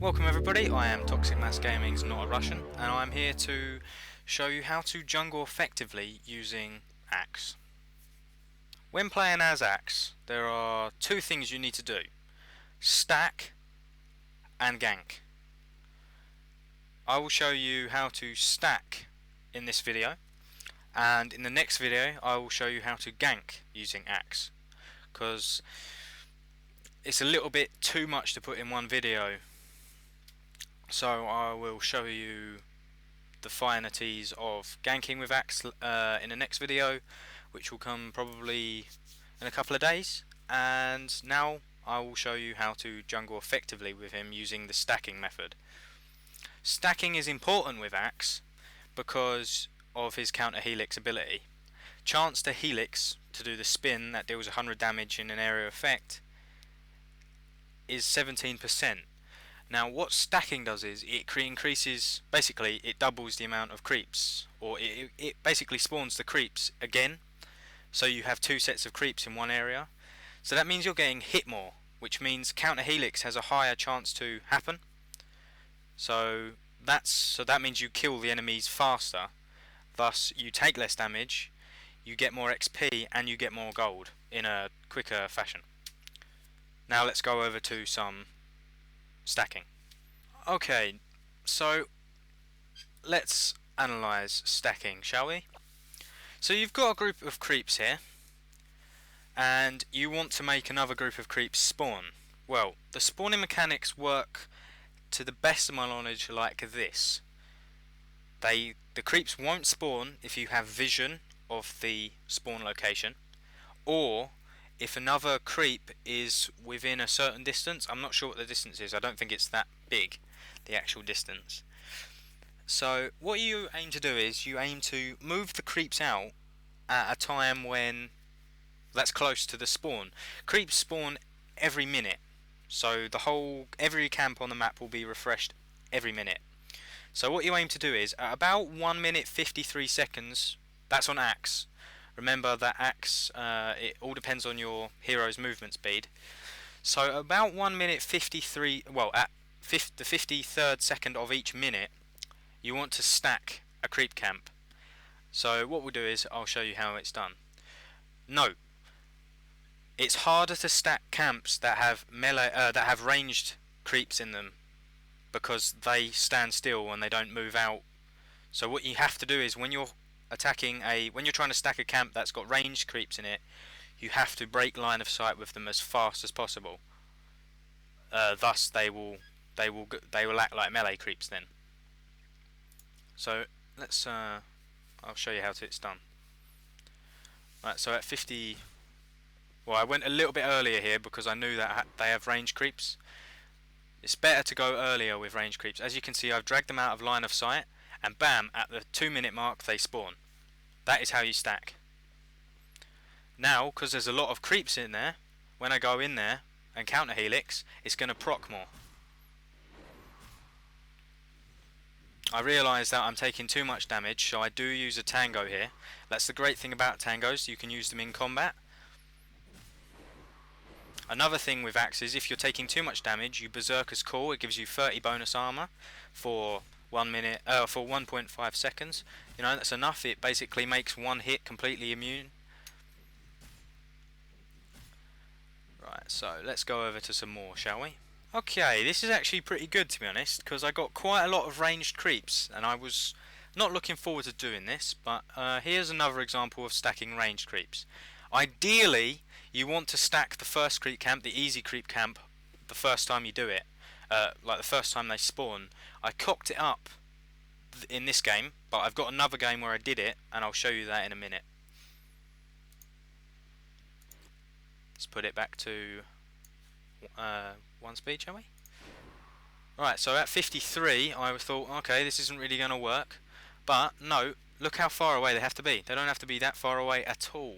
Welcome everybody, I am Toxic Mass Gaming's Not a Russian, and I'm here to show you how to jungle effectively using Axe. When playing as Axe, there are two things you need to do: stack and gank. I will show you how to stack in this video, and in the next video I will show you how to gank using Axe, because it's a little bit too much to put in one video. So I will show you the finities of ganking with Axe in the next video, which will come probably in a couple of days. And now I will show you how to jungle effectively with him using the stacking method. Stacking is important with Axe because of his counter helix ability. Chance to helix to do the spin that deals 100 damage in an area effect is 17%. Now what stacking does is it increases, basically it doubles the amount of creeps, or it basically spawns the creeps again, so you have two sets of creeps in one area. So that means you're getting hit more, which means counter helix has a higher chance to happen. So that means you kill the enemies faster, thus you take less damage, you get more XP, and you get more gold in a quicker fashion. Now let's go over to some stacking. Okay, so let's analyse stacking, shall we? So you've got a group of creeps here, and you want to make another group of creeps spawn. Well, the spawning mechanics work, to the best of my knowledge, like this. The creeps won't spawn if you have vision of the spawn location, or if another creep is within a certain distance. I'm not sure what the distance is, I don't think it's that big, the actual distance. So what you aim to do is you aim to move the creeps out at a time when that's close to the spawn. Creeps spawn every minute, so every camp on the map will be refreshed every minute. So what you aim to do is at about 1 minute 53 seconds, that's on Axe. Remember that Axe, it all depends on your hero's movement speed. So about 1 minute 53, well, at the 53rd second of each minute, you want to stack a creep camp. So what we'll do is I'll show you how it's done. Note, it's harder to stack camps that have ranged creeps in them, because they stand still and they don't move out. So what you have to do is when you're trying to stack a camp that's got ranged creeps in it, you have to break line of sight with them as fast as possible. Thus they will act like melee creeps then. So let's I'll show you how it's done. Right, so at 50, well, I went a little bit earlier here because I knew that they have ranged creeps. It's better to go earlier with ranged creeps. As you can see, I've dragged them out of line of sight, and bam, at the 2 minute mark they spawn. That is how you stack. Now, because there's a lot of creeps in there, when I go in there and counter helix, it's going to proc more. I realise that I'm taking too much damage, so I do use a tango here. That's the great thing about tangos, you can use them in combat. Another thing with axes, if you're taking too much damage, you Berserker's Call. It gives you 30 bonus armor for 1 minute, for 1.5 seconds. You know, that's enough. It basically makes one hit completely immune. Right, so let's go over to some more, shall we? Okay, this is actually pretty good, to be honest, because I got quite a lot of ranged creeps, and I was not looking forward to doing this, but here's another example of stacking ranged creeps. Ideally, you want to stack the first creep camp, the easy creep camp, the first time you do it, like the first time they spawn. I cocked it up in this game, but I've got another game where I did it, and I'll show you that in a minute. Let's put it back to 1 speed, shall we? Right, so at 53, I thought, okay, this isn't really going to work, but no, look how far away they have to be. They don't have to be that far away at all.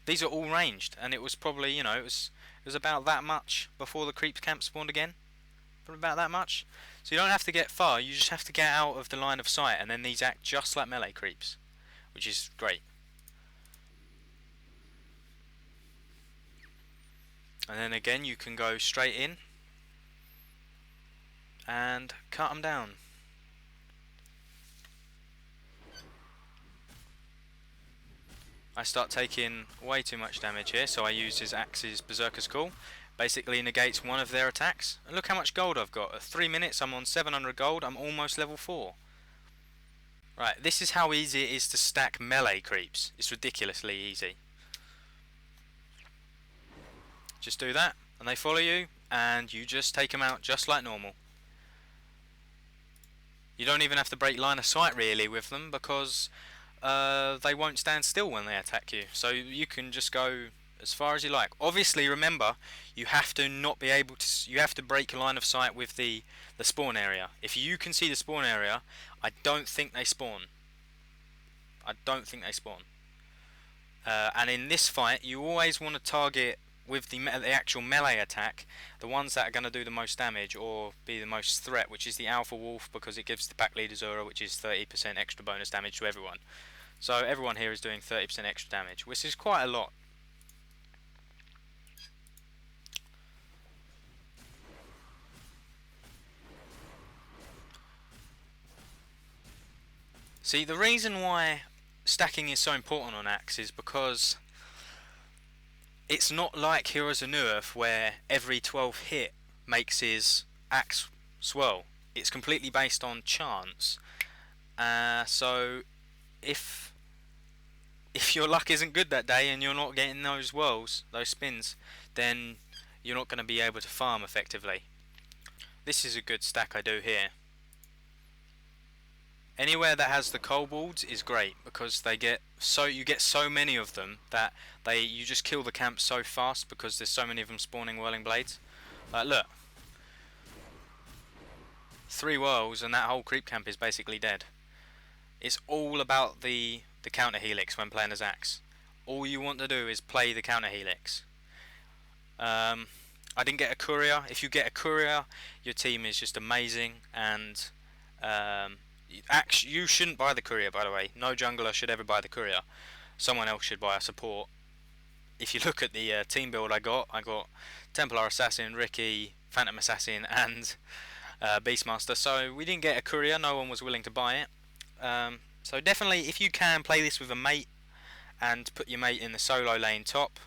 These are all ranged, and it was probably, you know, it was about that much before the creep camp spawned again. Probably about that much. So you don't have to get far, you just have to get out of the line of sight, and then these act just like melee creeps, which is great. And then again, you can go straight in and cut them down. I start taking way too much damage here, so I use his axe's Berserker's Call. Basically negates one of their attacks. And look how much gold I've got. At 3 minutes I'm on 700 gold, I'm almost level 4. Right, this is how easy it is to stack melee creeps. It's ridiculously easy. Just do that, and they follow you, and you just take them out just like normal. You don't even have to break line of sight really with them, because they won't stand still when they attack you. So you can just go as far as you like. Obviously, remember, you have to not be able to. You have to break line of sight with the spawn area. If you can see the spawn area, I don't think they spawn. I don't think they spawn. And in this fight, you always want to target with the actual melee attack, the ones that are going to do the most damage or be the most threat, which is the Alpha Wolf, because it gives the pack leader Zora, which is 30% extra bonus damage to everyone. So everyone here is doing 30% extra damage, which is quite a lot. See, the reason why stacking is so important on Axe is because it's not like Heroes of Newerth where every 12 hit makes his axe swirl. It's completely based on chance. So if your luck isn't good that day and you're not getting those whirls, those spins, then you're not going to be able to farm effectively. This is a good stack I do here. Anywhere that has the kobolds is great because you get so many of them that you just kill the camp so fast because there's so many of them spawning whirling blades. Like look, 3 whirls and that whole creep camp is basically dead. It's all about the counter helix when playing as Axe. All you want to do is play the counter helix. I didn't get a courier. If you get a courier, your team is just amazing, and you shouldn't buy the courier, by the way. No jungler should ever buy the courier. Someone else should buy a support. If you look at the team build I got Templar Assassin, Ricky, Phantom Assassin, and Beastmaster. So we didn't get a courier. No one was willing to buy it. So definitely, if you can, play this with a mate and put your mate in the solo lane top.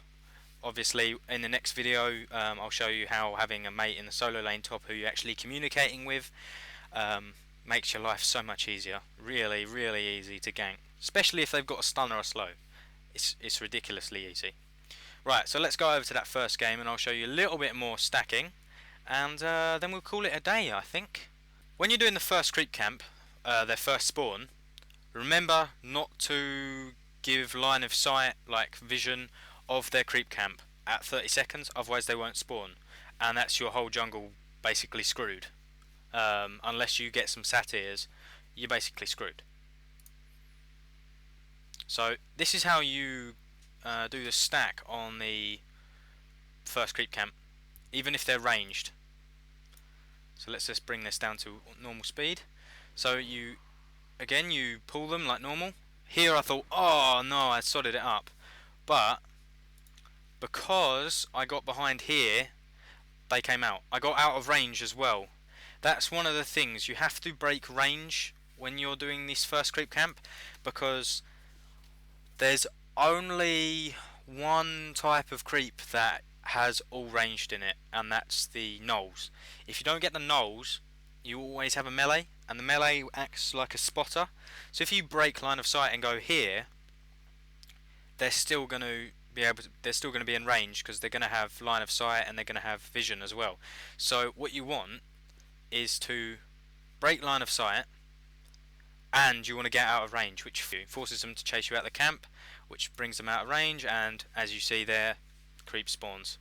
Obviously, in the next video, I'll show you how having a mate in the solo lane top who you're actually communicating with makes your life so much easier. Really, really easy to gank, especially if they've got a stun or a slow. It's ridiculously easy. Right, so let's go over to that first game and I'll show you a little bit more stacking, and then we'll call it a day, I think. When you're doing the first creep camp, their first spawn, remember not to give line of sight, like vision, of their creep camp at 30 seconds, otherwise they won't spawn, and that's your whole jungle basically screwed. Unless you get some satyrs, you're basically screwed. So this is how you do the stack on the first creep camp, even if they're ranged. So let's just bring this down to normal speed. So you pull them like normal. Here I thought, oh no, I sodded it up, but because I got behind here, they came out. I got out of range as well. That's one of the things, you have to break range when you're doing this first creep camp, because there's only one type of creep that has all ranged in it, and that's the gnolls. If you don't get the gnolls, you always have a melee, and the melee acts like a spotter. So if you break line of sight and go here, they're still going to be in range because they're going to have line of sight and they're going to have vision as well. So what you want is to break line of sight, and you want to get out of range, which forces them to chase you out of the camp, which brings them out of range, and as you see there, creep spawns.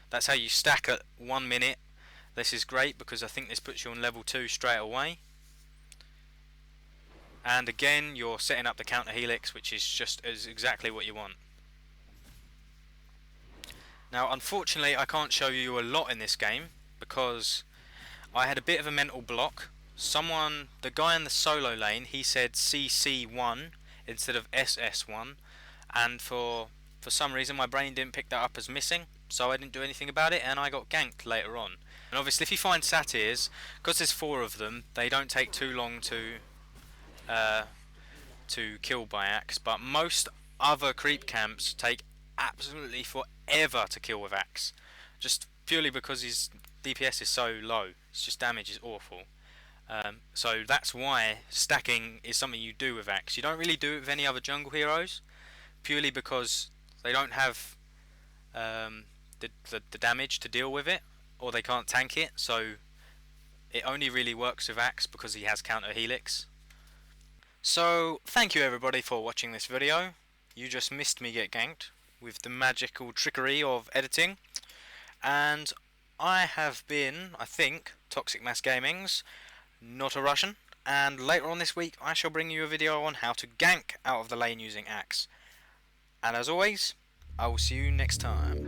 That's how you stack at 1 minute. This is great because I think this puts you on level 2 straight away. And again, you're setting up the counter helix, which is exactly what you want. Now unfortunately I can't show you a lot in this game because I had a bit of a mental block. The guy in the solo lane, he said CC1 instead of SS1, and for some reason my brain didn't pick that up as missing, so I didn't do anything about it and I got ganked later on. And obviously if you find satyrs, because there's 4 of them, they don't take too long uh, to kill by axe, but most other creep camps take absolutely forever to kill with axe. Just purely because his DPS is so low, his just damage is awful. So that's why stacking is something you do with axe. You don't really do it with any other jungle heroes, purely because they don't have the damage to deal with it, or they can't tank it, so it only really works with axe because he has counter helix. So thank you everybody for watching this video. You just missed me get ganked with the magical trickery of editing, and I have been, I think, Toxic Mass Gaming's Not a Russian, and later on this week I shall bring you a video on how to gank out of the lane using axe. And as always, I will see you next time.